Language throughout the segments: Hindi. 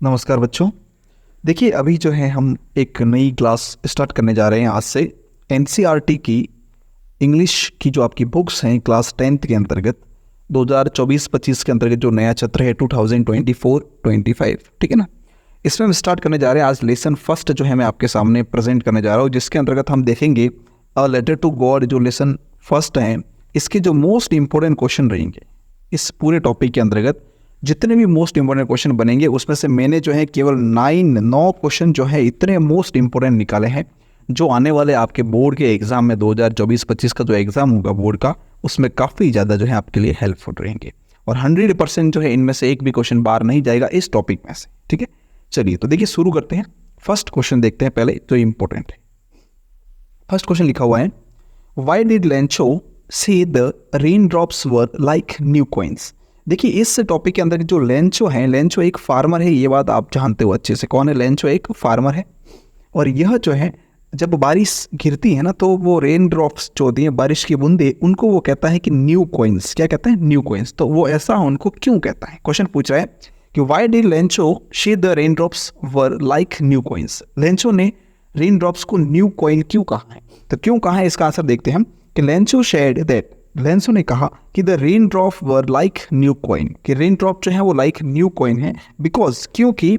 नमस्कार बच्चों। देखिए अभी जो है हम एक नई क्लास स्टार्ट करने जा रहे हैं आज से। एनसीईआरटी की इंग्लिश की जो आपकी बुक्स हैं क्लास 10th के अंतर्गत 2024-25 के अंतर्गत जो नया सत्र है 2024-25, ठीक है ना। इसमें हम स्टार्ट करने जा रहे हैं। आज लेसन फर्स्ट जो है मैं आपके सामने प्रेजेंट करने जा रहा हूँ, जिसके अंतर्गत हम देखेंगे अ लेटर टू गॉड। जो लेसन फर्स्ट है इसके जो मोस्ट इंपॉर्टेंट क्वेश्चन रहेंगे इस पूरे टॉपिक के अंतर्गत, जितने भी मोस्ट इंपॉर्टेंट क्वेश्चन बनेंगे उसमें से मैंने जो है केवल 9 क्वेश्चन जो है इतने मोस्ट इंपॉर्टेंट निकाले हैं, जो आने वाले आपके बोर्ड के एग्जाम में 2024-25 का जो एग्जाम होगा बोर्ड का, उसमें काफ़ी ज़्यादा जो है आपके लिए हेल्पफुल रहेंगे। और 100% जो है इनमें से एक भी क्वेश्चन बाहर नहीं जाएगा इस टॉपिक में से, ठीक है। चलिए तो देखिए शुरू करते हैं। फर्स्ट क्वेश्चन देखते हैं पहले, जो इंपॉर्टेंट है। फर्स्ट क्वेश्चन लिखा हुआ है, वाई डिड लेंचो से the rain drops were like new coins. देखिए इस टॉपिक के अंदर जो लेंचो है, लेंचो एक फार्मर है, ये बात आप जानते हो अच्छे से। कौन है लेंचो? एक फार्मर है। और यह जो है जब बारिश गिरती है ना, तो वो रेन ड्रॉप्स जो होती हैं, बारिश की बूंदे, उनको वो कहता है कि न्यू कॉइन्स। क्या कहता है? New coins. तो वो ऐसा उनको क्यों कहता है? क्वेश्चन पूछ रहा है कि why did Lencho she the rain drops were like new coins. Lencho ने रेन ड्रॉप्स को न्यू कॉइन क्यों कहा है? तो क्यों कहा है इसका आंसर देखते हैं हम। कि लेंचो शेड दैट, लेंसो ने कहा कि the rain drop were like new coin, कि रेन ड्रॉप जो है वो लाइक न्यू कॉइन है। बिकॉज, क्योंकि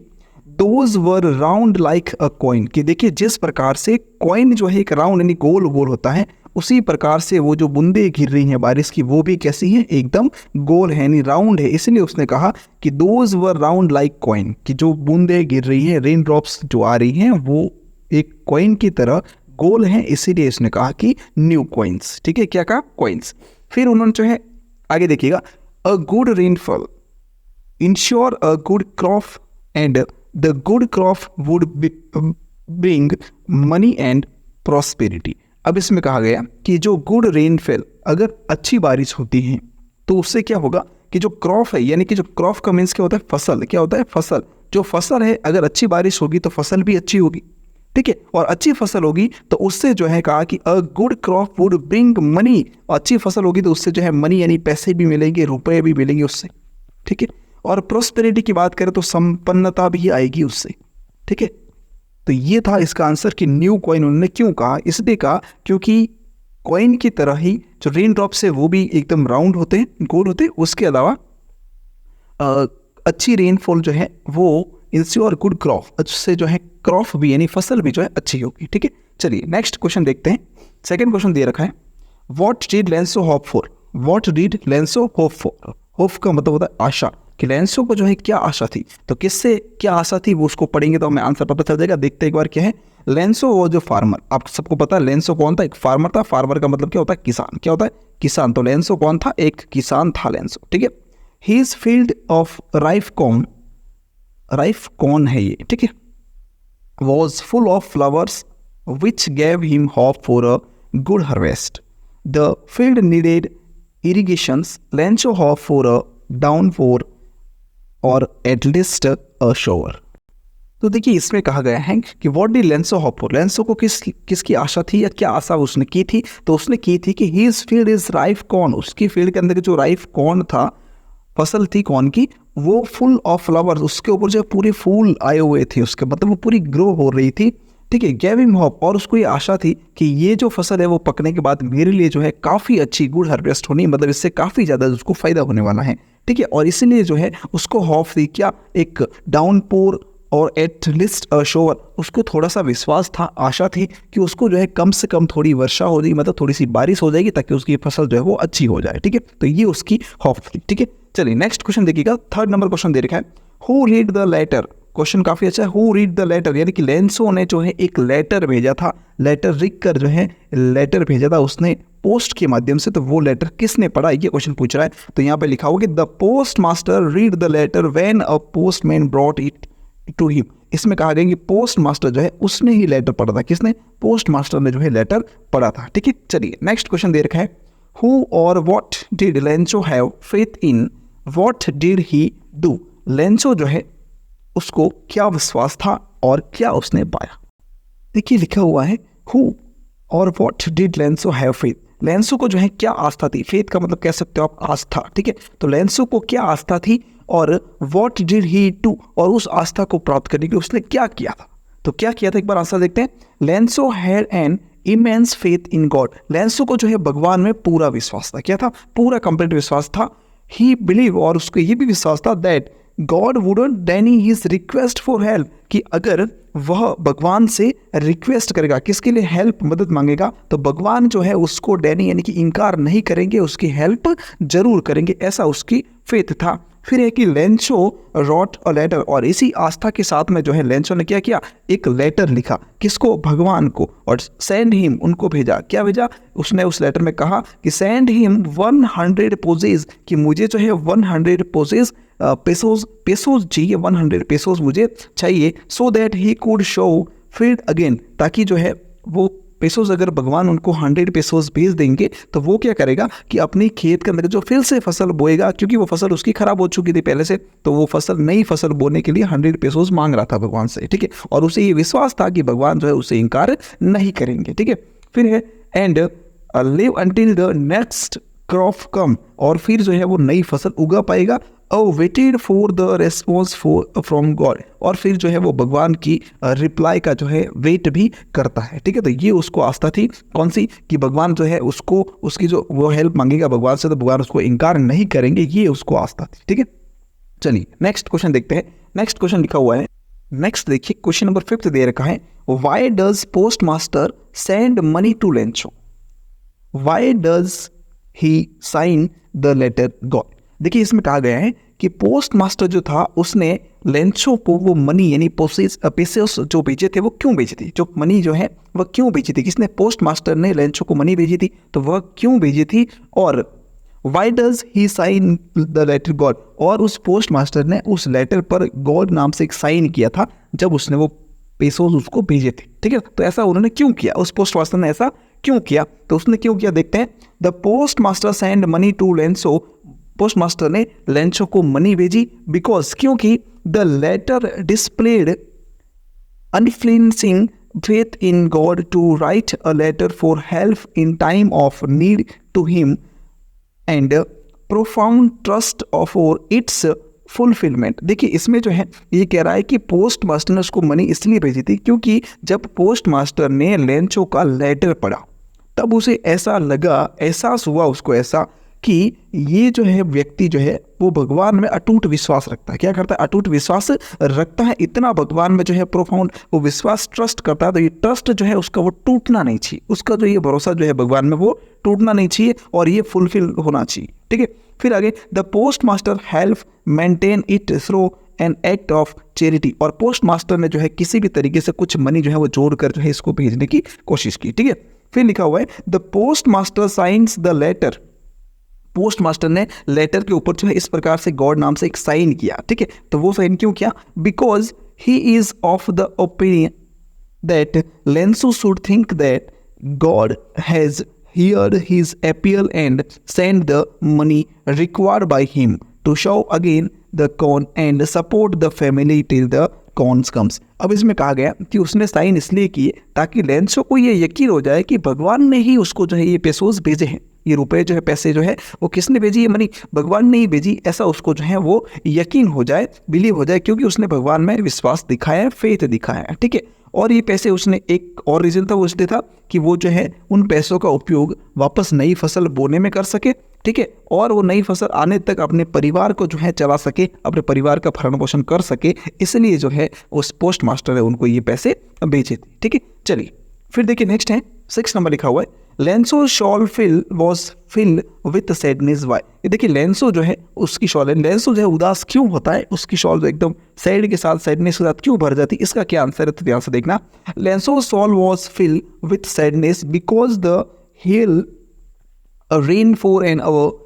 those were round like a coin, कि देखिए जिस प्रकार से कॉइन जो है एक राउंड यानी गोल गोल होता है, उसी प्रकार से वो जो बूंदे गिर रही हैं बारिश की, वो भी कैसी हैं? एकदम गोल है यानी राउंड है। इसलिए उसने कहा कि those were round like coin, कि जो बूंदे गिर रही हैं, रेन ड्रॉप्स जो आ रही हैं, वो एक कॉइन की तरह गोल है। इसीलिए इसने कहा कि न्यू कॉइन्स, ठीक है। क्या कहा? कॉइन्स। फिर उन्होंने जो है आगे देखिएगा, a good rainfall ensure a good crop and the good crop would bring money and prosperity. अब इसमें कहा गया कि जो गुड रेनफॉल, अगर अच्छी बारिश होती है तो उससे क्या होगा कि जो क्रॉप है, यानी कि जो क्रॉप का मीन्स क्या होता है? फसल। क्या होता है? फसल। जो फसल है, अगर अच्छी बारिश होगी तो फसल भी अच्छी होगी, ठीक है। और अच्छी फसल होगी तो उससे जो है कहा कि a good crop would bring money. अच्छी फसल होगी तो उससे जो है मनी यानी पैसे भी मिलेंगे, रुपए भी मिलेंगे उससे, ठीक है। और प्रोस्पेरिटी की बात करें तो संपन्नता भी आएगी उससे, ठीक है। तो ये था इसका आंसर कि न्यू कॉइन उन्होंने क्यों कहा। इसलिए कहा क्योंकि कॉइन की तरह ही जो रेन ड्रॉप्स है वो भी एकदम राउंड होते हैं, गोल होते हैं। उसके अलावा अच्छी रेनफॉल जो है वो इंश्योर गुड क्रॉप, उससे जो है क्रॉप भी यानी फसल भी जो है अच्छी होगी, ठीक है। चलिए नेक्स्ट क्वेश्चन देखते हैं। सेकंड क्वेश्चन दे रखा है, what did Lencho hope for. What did Lencho hope for. Hope का मतलब होता है आशा, कि लेंसो को जो है क्या आशा थी। तो किससे क्या आशा थी वो उसको पढ़ेंगे तो हमें आंसर पता चल जाएगा। देखते एक बार क्या है। लेंसो वो जो फार्मर, आप सबको पता है लेंसो कौन था? एक फार्मर था। फार्मर का मतलब क्या होता है? किसान। क्या होता है? किसान। तो लेंसो कौन था? एक किसान था लेंसो, ठीक है। His field of ripe corn, ripe corn है ये, ठीक है, was full of flowers which gave him hope for a good harvest. The field needed irrigations. Lencho hope for a downpour or at least a shower. तो देखिए इसमें कहा गया है कि what did Lencho hope for. लेंसो को किसकी आशा थी या क्या आशा उसने की थी? तो उसने की थी कि his field is rife corn, उसकी फील्ड के अंदर जो राइफ कॉर्न था, फसल थी कौन की, वो फुल ऑफ फ्लावर्स, उसके ऊपर जो पूरे फूल आए हुए थे, उसके मतलब वो पूरी ग्रो हो रही थी, ठीक है। गैव हिम होप, और उसको ये आशा थी कि ये जो फसल है वो पकने के बाद मेरे लिए जो है काफ़ी अच्छी गुड हार्वेस्ट होनी, मतलब इससे काफ़ी ज़्यादा उसको फ़ायदा होने वाला है, ठीक है। और इसीलिए जो है उसको होप थी क्या? एक डाउनपोर और एट लीस्ट अ शोवर, उसको थोड़ा सा विश्वास था, आशा थी कि उसको जो है कम से कम थोड़ी वर्षा हो जाएगी, मतलब थोड़ी सी बारिश हो जाएगी ताकि उसकी फसल जो है वो अच्छी हो जाए, ठीक है। तो ये उसकी होप थी, ठीक है। चलिए नेक्स्ट क्वेश्चन देखिएगा। थर्ड नंबर क्वेश्चन दे रखा है, who read the letter. Question काफी अच्छा है। हु रीड द लेटर, यानी कि लेंसो ने जो है एक लेटर भेजा था, लेटर लिख कर जो है लेटर भेजा था उसने पोस्ट के माध्यम से। तो वो लेटर किसने पढ़ा, ये क्वेश्चन पूछ रहा है। तो यहाँ पे लिखा होगा कि the post master read the letter when a postman brought it to him. इसमें कहा गया कि पोस्ट मास्टर जो है उसने ही लेटर पढ़ा था। किसने? पोस्ट मास्टर ने जो है लेटर पढ़ा था, ठीक है। चलिए नेक्स्ट क्वेश्चन दे रखा है, हु और what did Lencho have faith in, what did he do. Lencho जो है उसको क्या विश्वास था और क्या उसने पाया। देखिए लिखा हुआ है हु और what did Lencho have faith. Lencho को जो है क्या आस्था थी, फेथ का मतलब कह सकते हो आप आस्था, ठीक है। तो लेंसो को क्या आस्था थी और व्हाट डिड ही डू, और उस आस्था को प्राप्त करने के लिए उसने क्या किया था। तो क्या किया था एक बार आंसर देखते हैं। Lencho had an immense faith in God. Lencho को जो है भगवान में पूरा विश्वास था। क्या था? पूरा कंप्लीट विश्वास था। ही बिलीव, और उसको ये भी विश्वास था that God wouldn't deny his request for help, कि अगर वह भगवान से रिक्वेस्ट करेगा, किसके लिए? हेल्प, मदद मांगेगा, तो भगवान जो है उसको डेनी यानी कि इनकार नहीं करेंगे, उसकी हेल्प जरूर करेंगे, ऐसा उसकी फेथ था। फिर है कि लेंसो रॉट अ लेटर, और इसी आस्था के साथ में जो है लेंसो ने क्या किया? एक लेटर लिखा। किसको? भगवान को। और सेंड हिम, उनको भेजा। क्या भेजा? उसने उस लेटर में कहा कि सेंड हिम 100 पोजेज, कि मुझे जो है 100 पोजेज पेसोज चाहिए, 100 पेसोज मुझे चाहिए, so that he could show field again, ताकि जो है वो पेसोज, अगर भगवान उनको 100 पेसोज भेज देंगे तो वो क्या करेगा कि अपनी खेत के अंदर जो फिर से फसल बोएगा, क्योंकि वो फसल उसकी खराब हो चुकी थी पहले से, तो वो फसल, नई फसल बोने के लिए 100 पेसोज मांग रहा था भगवान से, ठीक है। और उसे ये विश्वास था कि भगवान जो है उसे इनकार नहीं करेंगे, ठीक है। फिर है and live until the next crop come, और फिर जो है वो नई फसल उगा पाएगा। Waited for the response from God, और फिर जो है वो भगवान की रिप्लाई का जो है वेट भी करता है, ठीक है। तो ये उसको आस्था थी, कौन सी? कि भगवान जो है उसको, उसकी जो वो हेल्प मांगेगा भगवान से तो भगवान उसको इनकार नहीं करेंगे, ये उसको आस्था थी, ठीक है। चलिए नेक्स्ट क्वेश्चन देखते हैं। नेक्स्ट क्वेश्चन लिखा हुआ है, नेक्स्ट देखिए क्वेश्चन नंबर 5 दे रखा है, why does post master send money to Lencho? Why does he sign the letter God? देखिए इसमें कहा गया है कि पोस्ट मास्टर जो था उसने लेंसो को वो मनी यानी पैसे जो भेजे थे वो क्यों भेजी थी, जो मनी जो है वह क्यों भेजी थी, किसने? पोस्ट मास्टर ने लेंसो को मनी भेजी थी, तो वह क्यों भेजी थी, और why does he sign the letter God, और उस पोस्ट मास्टर ने उस लेटर पर गॉड नाम से एक साइन किया था जब उसने वो पेसोज उसको भेजे थे, ठीक है। तो ऐसा उन्होंने क्यों किया, उस पोस्ट मास्टर ने ऐसा क्यों किया, तो उसने क्यों किया देखते हैं। The post master send money to Lencho, post master ने लेंसो को मनी भेजी, बिकॉज, क्योंकि the letter displayed unflinching faith in God to write a letter for help in time of need to him and profound trust for its fulfillment। देखिए इसमें जो है ये कह रहा है कि पोस्ट मास्टर ने उसको मनी इसलिए भेजी थी क्योंकि जब पोस्ट मास्टर ने लेंसो का लेटर पढ़ा तब उसे ऐसा लगा, एहसास हुआ उसको ऐसा कि ये जो है व्यक्ति जो है वो भगवान में अटूट विश्वास रखता है। क्या करता है? अटूट विश्वास रखता है, इतना भगवान में जो है प्रोफाउंड वो विश्वास, ट्रस्ट करता है। तो ये ट्रस्ट जो है उसका वो टूटना नहीं चाहिए, उसका जो ये भरोसा जो है भगवान में वो टूटना नहीं चाहिए और ये फुलफिल होना चाहिए, ठीक है। फिर आगे, the post master help maintain it through an act of charity, और पोस्ट मास्टर ने जो है किसी भी तरीके से कुछ मनी जो है वो जोड़कर जो है इसको भेजने की कोशिश की, ठीक है। फिर लिखा हुआ है, the post master signs the letter, post master ने लेटर के ऊपर जो है इस प्रकार से गॉड नाम से एक साइन किया, ठीक है। तो वो साइन क्यों किया? Because he is of the opinion that Lencho should think that God has heard his appeal and send the money required by him to show again the corn and support the family till the corn comes। अब इसमें कहा गया कि उसने साइन इसलिए किए ताकि लेंसो को ये यकीन हो जाए कि भगवान ने ही उसको जो है ये पेसोस भेजे हैं, ये रुपए जो है, पैसे जो है वो किसने भेजी? ये मनी भगवान ने ही भेजी, ऐसा उसको जो है वो यकीन हो जाए, बिलीव हो जाए, क्योंकि उसने भगवान में विश्वास दिखाया है, फेथ दिखाया है, ठीक है। और ये पैसे उसने, एक और रीज़न था वो इसलिए था कि वो जो है उन पैसों का उपयोग वापस नई फसल बोने में कर सके, ठीक है, और वो नई फसल आने तक अपने परिवार को जो है चला सके, अपने परिवार का भरण पोषण कर सके, इसलिए जो है उस पोस्ट मास्टर ने उनको ये पैसे भेजे थे, ठीक है। चलिए फिर देखिए नेक्स्ट है 6 नंबर लिखा हुआ है, Lencho soul was fill with sadness why. ये देखिए लेंसो जो है उसकी शॉल है, लेंसो जो है उदास क्यों होता है, उसकी शॉल जो एकदम सैड के साथ, सैडनेस के साथ क्यों भर जाती है, इसका क्या आंसर है तो ध्यान से देखना। Lencho soul was fill with sadness because the hail rain for an hour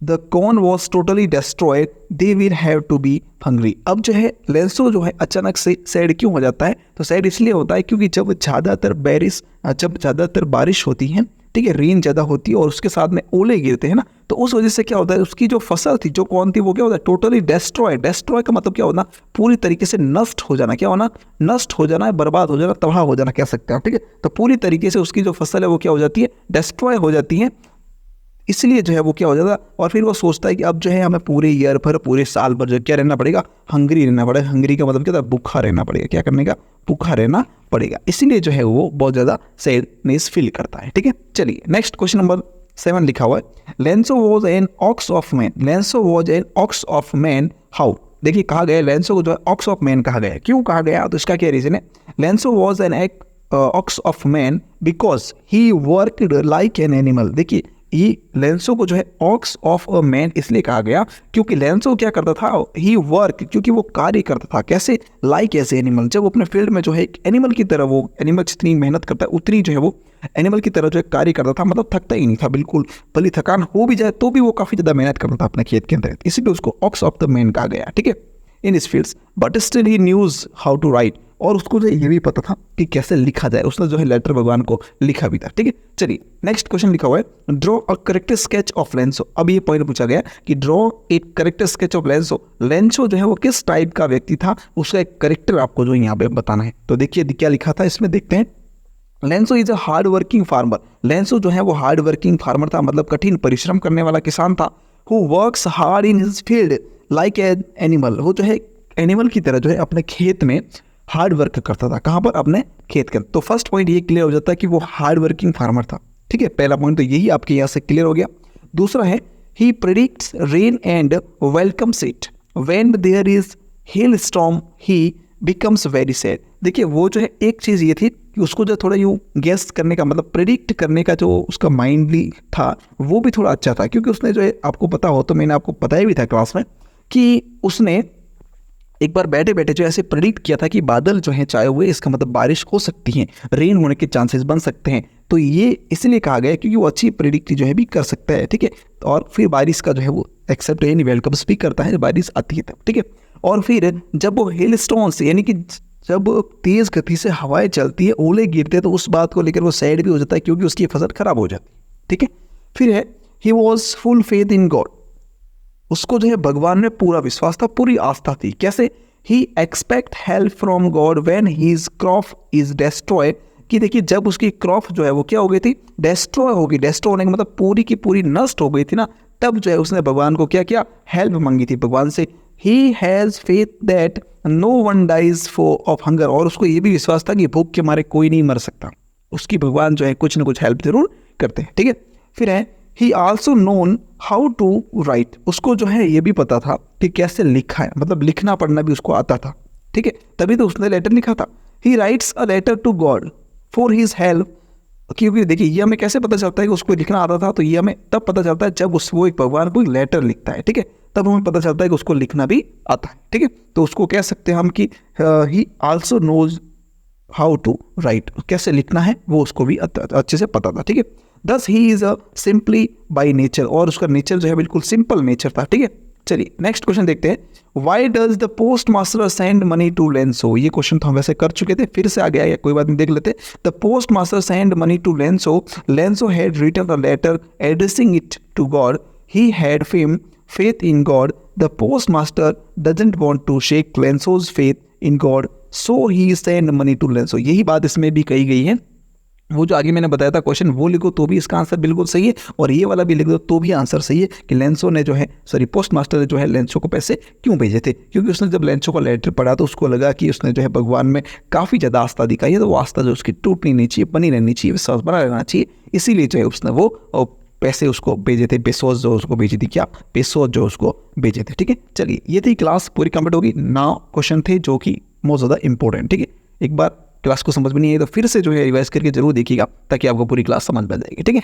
the corn was totally destroyed they will have to be hungry. अब जो है लेंसो जो है अचानक से सैड क्यों हो जाता है, तो सैड इसलिए होता है क्योंकि जब ज़्यादातर बारिश होती है, ठीक है, रेन ज़्यादा होती है और उसके साथ में ओले गिरते हैं ना, तो उस वजह से क्या होता है, उसकी जो फसल थी, जो कौन थी, वो क्या होता है, टोटली डिस्ट्रॉय। डिस्ट्रॉय का मतलब क्या होना, पूरी तरीके से नष्ट हो जाना। क्या होना, नष्ट हो जाना, बर्बाद हो जाना, तबाह हो जाना कह सकते हैं, ठीक है। तो पूरी तरीके से उसकी जो फसल है वो क्या हो जाती है, डिस्ट्रॉय हो जाती है। इसलिए जो है वो क्या हो जाता है, और फिर वो सोचता है कि अब जो है हमें पूरे ईयर भर, पूरे साल भर जो क्या रहना पड़ेगा, हंगरी रहना पड़ेगा। हंगरी का मतलब क्या था, भूखा रहना पड़ेगा। क्या करने का, भूखा रहना पड़ेगा। इसीलिए जो है वो बहुत ज़्यादा सैडनेस फील करता है, ठीक है। चलिए नेक्स्ट क्वेश्चन नंबर 7 लिखा हुआ है, Lencho was an ox of man. Lencho was an ox of man how. देखिए कहा गया लेंसो को जो है ऑक्स ऑफ मैन कहा गया है। क्यों कहा गया, तो इसका क्या रीजन है। Lencho was an ox of man because he worked like an animal. देखिए ये लेंसो को जो है ऑक्स ऑफ अ मैन इसलिए कहा गया क्योंकि लेंसो क्या करता था, ही वर्क, क्योंकि वो कार्य करता था कैसे, लाइक एज एनिमल। जब वो अपने फील्ड में जो है एक एनिमल की तरह, वो एनिमल जितनी मेहनत करता है उतनी जो है वो एनिमल की तरह जो है कार्य करता था, मतलब थकता ही नहीं था बिल्कुल। भले थकान हो भी जाए तो भी वो काफ़ी ज़्यादा मेहनत करता था अपने खेत के अंदर, इसीलिए उसको ऑक्स ऑफ द मैन कहा गया, ठीक है, in his fields. But still he knows how to write, और उसको जो ये भी पता था कि कैसे लिखा जाए। उसने जो है लेटर भगवान को लिखा भी था, ठीक है। चलिए नेक्स्ट क्वेश्चन लिखा हुआ है, draw a correct sketch of Lencho. अब ये पॉइंट पूछा गया कि ड्रॉ एक correct sketch of Lencho. Lencho जो है वो किस टाइप का व्यक्ति था, उसका एक करेक्टर आपको जो यहाँ पे बताना है। तो देखिए क्या लिखा था इसमें, देखते हैं। Lencho is a hard working farmer. Lencho जो है वो हार्ड वर्किंग फार्मर था, मतलब कठिन परिश्रम करने वाला किसान था। Who works hard in his field like an animal. वो जो है एनिमल की तरह जो है अपने खेत में हार्ड वर्क करता था। कहाँ पर, अपने खेत के। तो फर्स्ट पॉइंट ये क्लियर हो जाता है कि वो हार्ड वर्किंग फार्मर था, ठीक है। पहला पॉइंट तो यही आपके यहाँ से क्लियर हो गया। दूसरा है, he predicts rain and welcomes it when there is hail storm he becomes very sad. देखिए वो जो है एक चीज़ ये थी कि उसको जो थोड़ा यूँ गेस करने का, मतलब प्रेडिक्ट करने का जो उसका माइंडली था वो भी थोड़ा अच्छा था, क्योंकि उसने जो है, आपको पता हो तो मैंने आपको बताया भी था क्लास में कि उसने एक बार बैठे बैठे जो ऐसे प्रेडिक्ट किया था कि बादल जो हैं चाहे हुए, इसका मतलब बारिश हो सकती है, रेन होने के चांसेस बन सकते हैं। तो ये इसलिए कहा गया क्योंकि वो अच्छी प्रेडिक्ट जो है भी कर सकता है, ठीक है। और फिर बारिश का जो है वो एक्सेप्ट यानी वेलकम्स भी करता है, बारिश आती है तब, ठीक है। और फिर जब वो हिल स्टोन्स यानी कि जब तेज़ गति से हवाएं चलती है, ओले गिरते हैं, तो उस बात को लेकर वो सैड भी हो जाता है क्योंकि उसकी फसल खराब हो जाती है, ठीक है। फिर है, he was full faith in God. उसको जो है भगवान में पूरा विश्वास था, पूरी आस्था थी। कैसे, he expect help from God when his crop is destroy. कि देखिए जब उसकी क्रॉप जो है वो क्या हो गई थी, डिस्ट्रॉय हो गई। डिस्ट्रॉय होने का मतलब पूरी की पूरी नष्ट हो गई थी ना, तब जो है उसने भगवान को क्या किया, हेल्प मांगी थी भगवान से। He has faith that no one dies for of hunger. और उसको ये भी विश्वास था कि भूख के मारे कोई नहीं मर सकता, उसकी भगवान जो है कुछ ना कुछ हेल्प जरूर करते हैं, ठीक है। फिर है, he also known how to write. उसको जो है ये भी पता था कि कैसे लिखा है, मतलब लिखना पढ़ना भी उसको आता था, ठीक है। तभी तो उसने लेटर लिखा था। He writes a letter to God for his help. क्योंकि देखिए ये हमें कैसे पता चलता है कि उसको लिखना आता था, तो ये हमें तब पता चलता है जब वो एक भगवान को एक लेटर लिखता है, ठीक है। तब हमें पता चलता है कि उसको लिखना भी आता है, ठीक है। तो उसको कह सकते हैं हम कि he also knows how to write, कैसे लिखना है वो उसको भी अच्छे से पता था, ठीक है। दस he is a simply by nature. और उसका नेचर जो है बिल्कुल सिंपल नेचर था, ठीक है। चलिए नेक्स्ट क्वेश्चन देखते हैं, why does the post master send money to Lencho. ये क्वेश्चन तो हम वैसे कर चुके थे, फिर से आ गया, या कोई बात नहीं, देख लेते। The post master send money to Lencho. Lencho had written a letter addressing it to God. He had faith in God. The postmaster doesn't want to shake Lenso's faith in God, so he sent money to Lenso. यही बात इसमें भी कही गई है। वो जो आगे मैंने बताया था क्वेश्चन वो लिखो तो भी इसका आंसर बिल्कुल सही है, और ये वाला भी लिख दो तो भी आंसर सही है कि लेंसो ने जो है, सॉरी पोस्ट मास्टर ने जो है लेंसो को पैसे क्यों भेजे थे। क्योंकि उसने जब लेंसो का लेटर पढ़ा तो उसको लगा कि उसने जो है भगवान में काफ़ी ज़्यादा आस्था दिखाई है, तो वो आस्था जो उसकी टूटनी नहीं चाहिए, बनी रहनी चाहिए, विश्वास बना रहना चाहिए। इसीलिए जो है उसने वो पैसे उसको भेजे थे, पेसोस जो उसको भेजी थी, क्या पेसोस जो उसको भेजे थे, ठीक है। चलिए ये थी क्लास पूरी कंप्लीट होगी। 9 क्वेश्चन थे जो कि बहुत ज़्यादा इंपॉर्टेंट, ठीक है। एक बार क्लास को समझ में नहीं आई तो फिर से जो है रिवाइज करके जरूर देखिएगा, ताकि आपको पूरी क्लास समझ में आ जाएगी, ठीक है।